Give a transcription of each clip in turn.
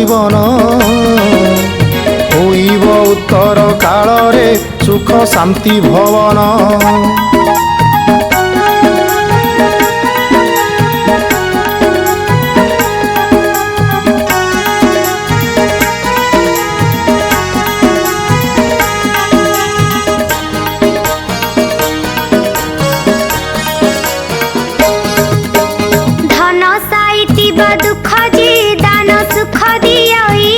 जीवन होइब उत्तर काल रे सुख शांति भवन। दुख जी दान सुख दियई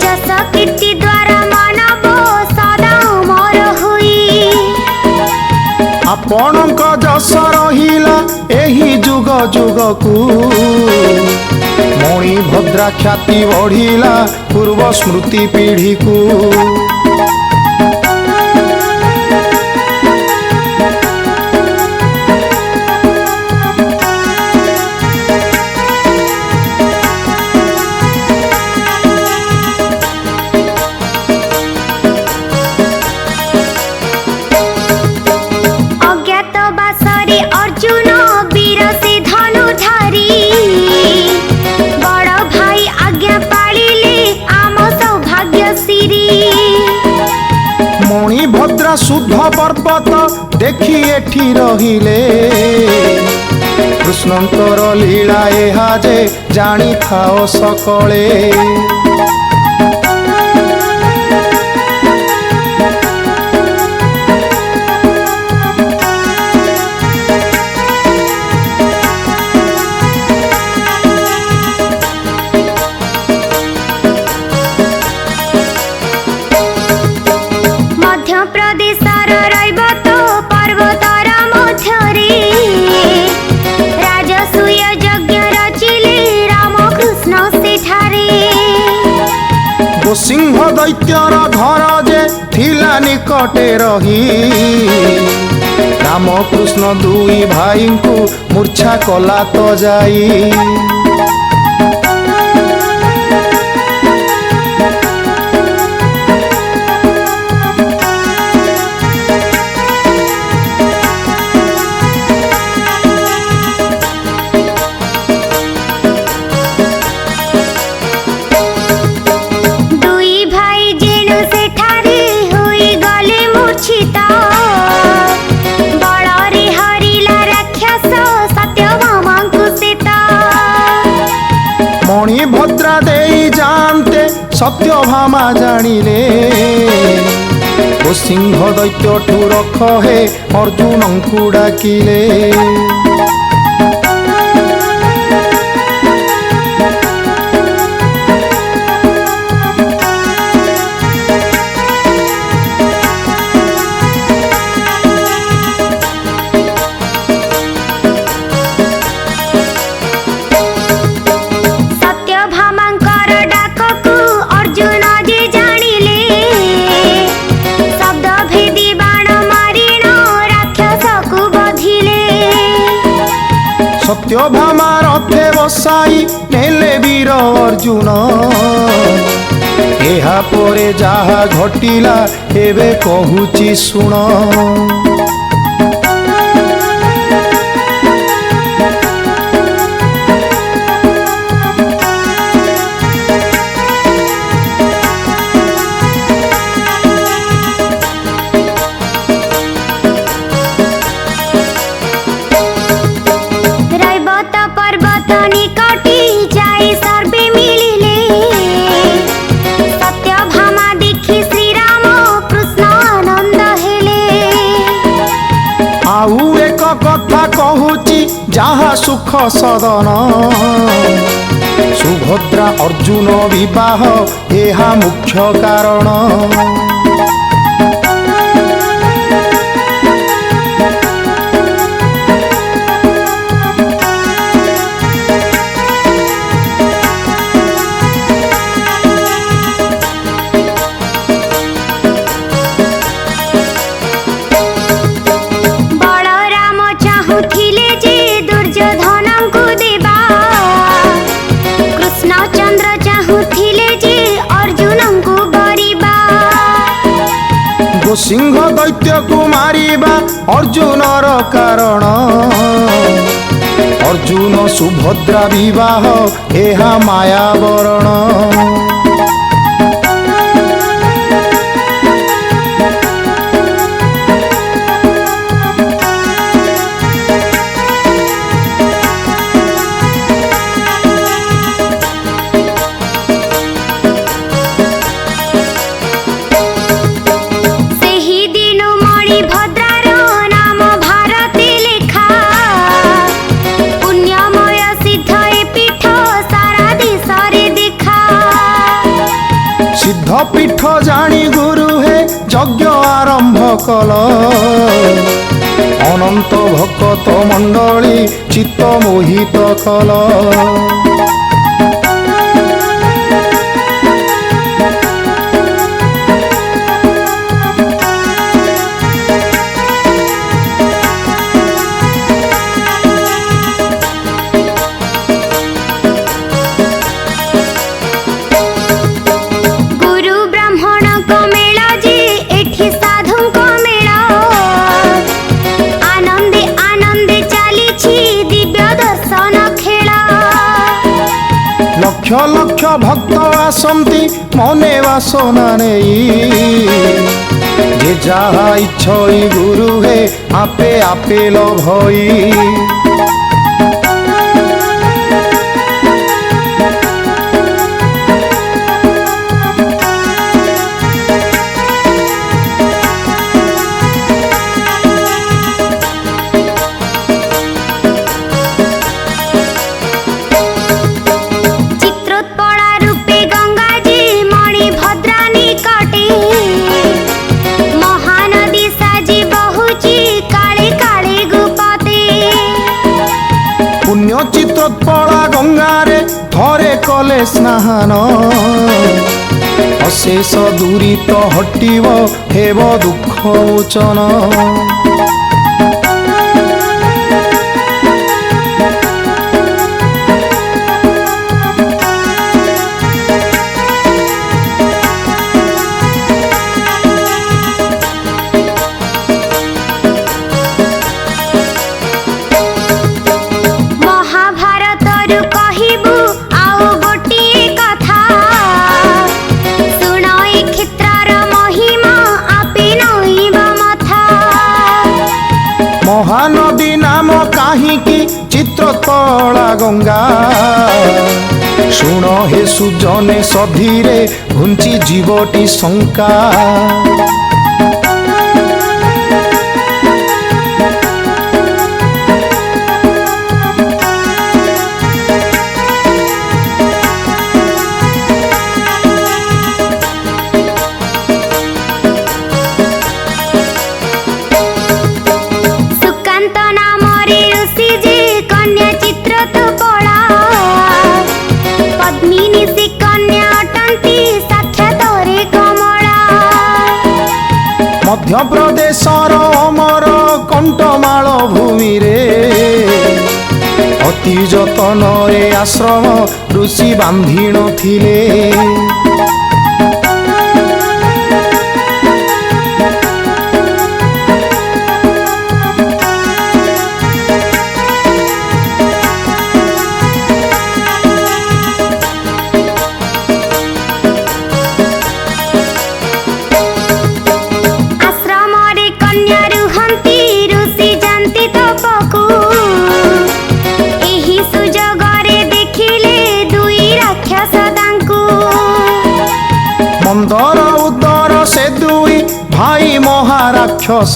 जस कीर्ति द्वारा मानव सदा अमर हुई। आपणक जस रहिला एही जुग जुग को मणि भद्रा ख्याति बढ़िला पूर्व स्मृति पीढ़ी को। अर्जुन वीर से धनुधारी बड़ भाई आज्ञा पालिले आम सौभाग्य सिरी। मणिभद्रा शुद्ध पर्वत देखी एठी रहिले कृष्णंकर लीला एहा जे जानी थाओ सकले। प्रदेशर रैवत पर्वतर मध्यरे राजसूय यज्ञ रचिले रामकृष्ण सेठारे। सिंह दैत्यर घर जे थिला निकटे रही रामकृष्ण दुई भाई को मूर्छा कला तो जाई। मणिभद्रा देई जानते सत्यभामा जानिले ओ सिंह दैत्य ठू रख हे अर्जुन को डाकिले। सत्यभामा रथे बसाई नेले वीर अर्जुन एहा परे जाहा घटिला एबे कहूची सुन। निकटी जाई सर्वे मिलिले सत्यभामा देखी श्री राम कृष्ण आनंद हेले। आउ एक कथा कहूची जहा सुख सदन सुभद्रा अर्जुन विवाह एहा मुख्य कारण। सिंह दैत्य को मारिबा अर्जुनर कारण अर्जुन सुभद्रा विवाह एहा मायावरण। सिद्ध पीठ जानी गुरु हे यज्ञ आरंभ कल। अनंत भक्त मंडली चित्त मोहित कल। लक्ष लक्ष भक्त आसंती मने वासना नहीं। जे जहा इच्छई गुरु हे आपे आपे लभई। चित्रोत्पला गंगारे थरे कले स्नान। अशेष दूरित हटिव हेब दुख मोचन। महानदी नाम काहींकी चित्रोत्पला गंगा। शुण हे सुजने सधीरे घुंची जीवटी शंका। मध्य प्रदेश अमर कंटमाल भूमि रे अति जतन रे आश्रम ऋषि बांधी नथिले। मंदर उदर से दुई भाई महाराक्षस।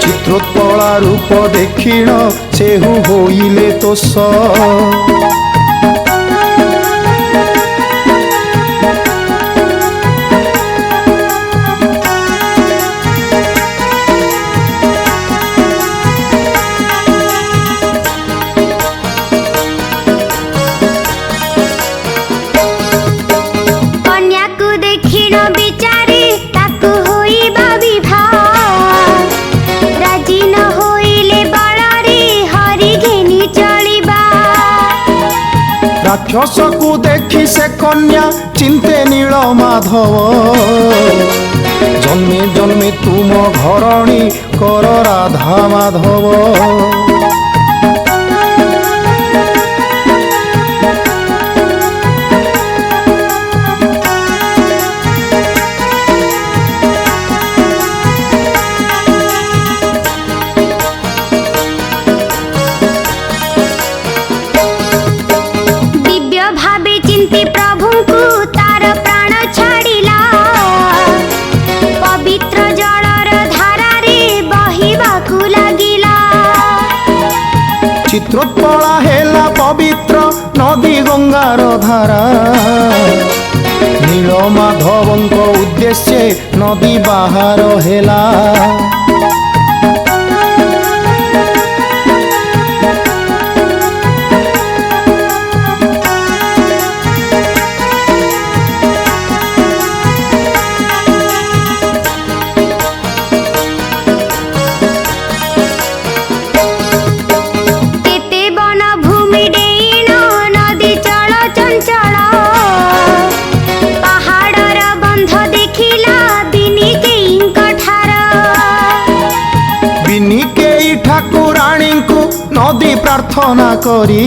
चित्रोत्पला रूप देखिण सेहु होइले तोष। राक्षस को देखी से कन्या चिंते नील माधव। जन्मे जन्मे तुम घरणी कर राधा माधव। चित्रोत्पला हेला पवित्र नदी गंगार धारा नीलमाधवंक उद्देश्य नदी बाहार हेला ठाकुराणी को नदी प्रार्थना करी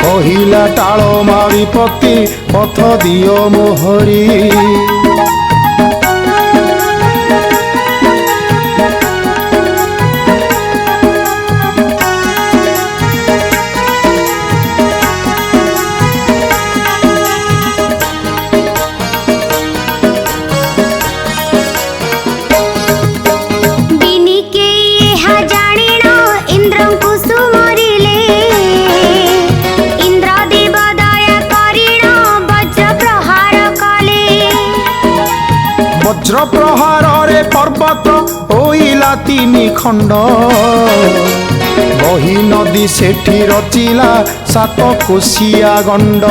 कहिला टाळ मारी पति पथ दियो मोहरी वज्र प्रहार रे पर्वत होइला तीनी खंड बही नदी सेठी रचिला सात कोशिया गंड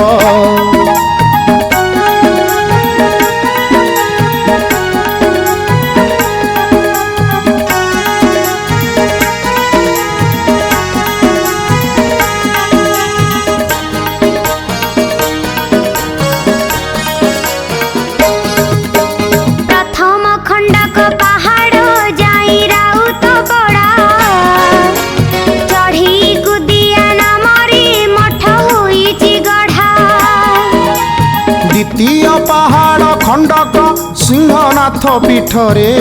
द्वितीय पहाड़ खंडक सिंहनाथ पीठरे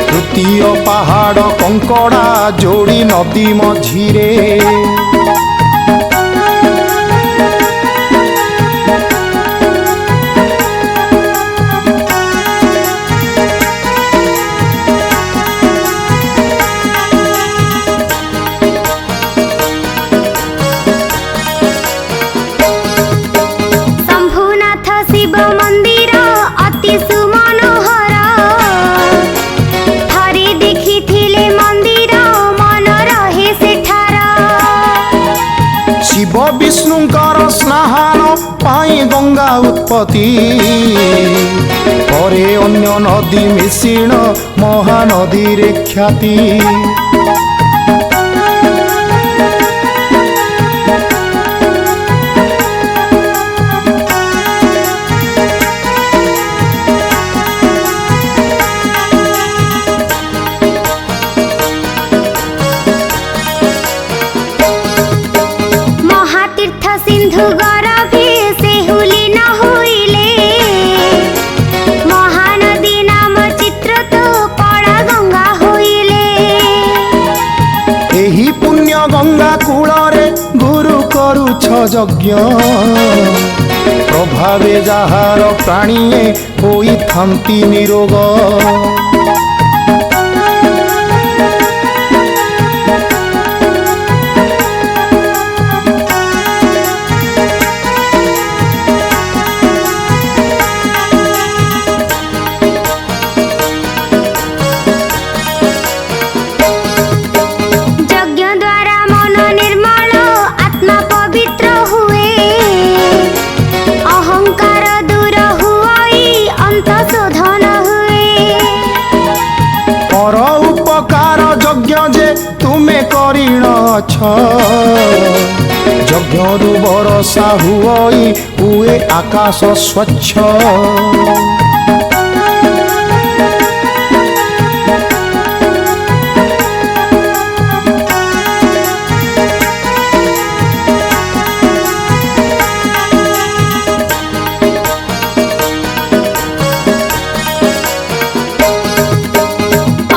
तृतीय पहाड़ कंकड़ा जोड़ी नदी मझिरे शिव विष्णुकर स्नान पाई गंगा उत्पत्ति परे अन्य नदी मिश्रण महानदी रे ख्याति सिंधु गरभे से हुली न हुईले महानदी नाम चित्र तो कड़ा गंगा हुईले एही पुण्य गंगा कूलरे गुरु करुछ यज्ञ प्रभावे जाहार प्राणीए होई थांती निरोग तुमे करीण छ यज्ञरु बरसा हुई हुए आकाश स्वच्छ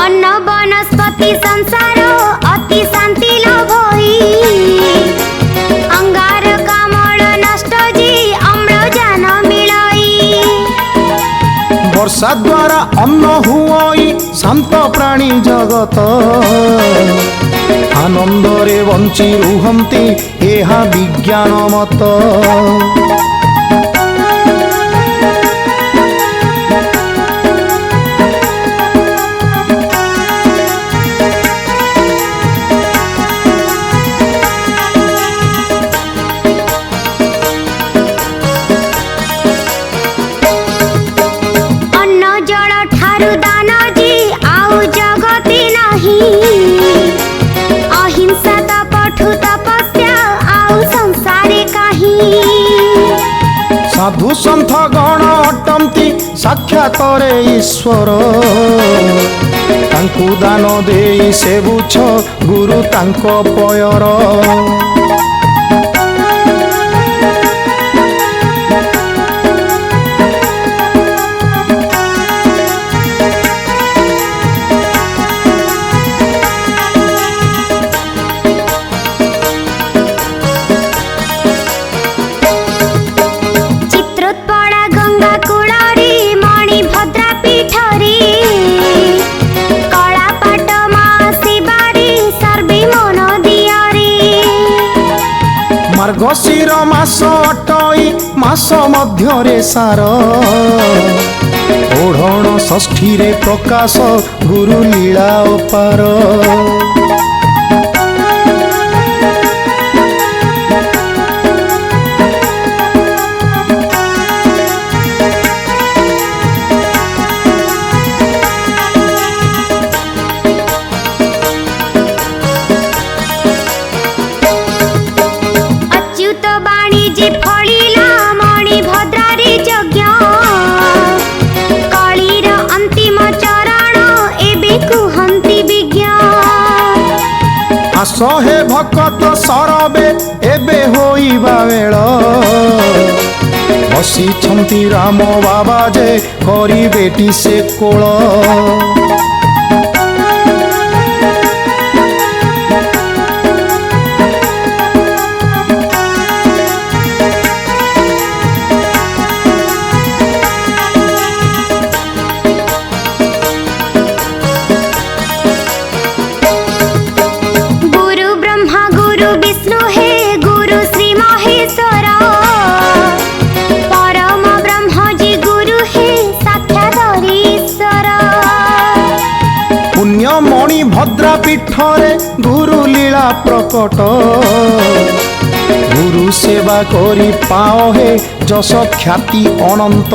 अन्न वनस्पति संसार अति शांति लाभ अंगारकाम्ल नष्ट जी अम्लजान मिलाई वर्षा द्वारा अन्न हुई शांत प्राणी जगत ଆନନ୍ଦରେ ବଞ୍ଚି ରୁହନ୍ତି ଏହା ବିଜ୍ଞାନ ମତ। साधु सन्थ गण अटंती साक्षातरे ईश्वर तांकु दान देई सेबुछ गुरु तांको पयर। मार्गशीर मास अटई मास मध्यरे सार ओढ़ण षष्ठी रे प्रकाश गुरु लीला अपार। सहे भकत सरबे एबे होइबा बेल बसिछंती राम बाबा जे करिबेटी से कोल। मणि भद्रा पीठरे गुरु लीला प्रकट गुरु सेवा करी पाओ हे जस ख्याति अनंत।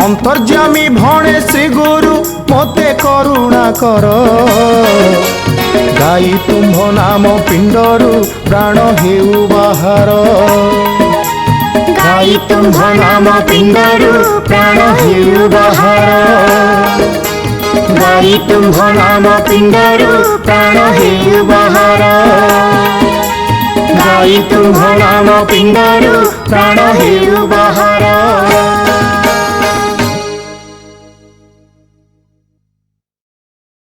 अंतर्जामी भणे श्री गुरु मोते करुणा कर गाई तुम्भ नाम पिंडरु प्राण हेउ बाहर। गाई तुम्भ नाम पिंडरु प्राण हेउ बाहर। गाई तुम्भ नाम पिंडरु प्राण हेउ बाहर। गाई तुम्भ नाम पिंडरु प्राण हेउ बाहर।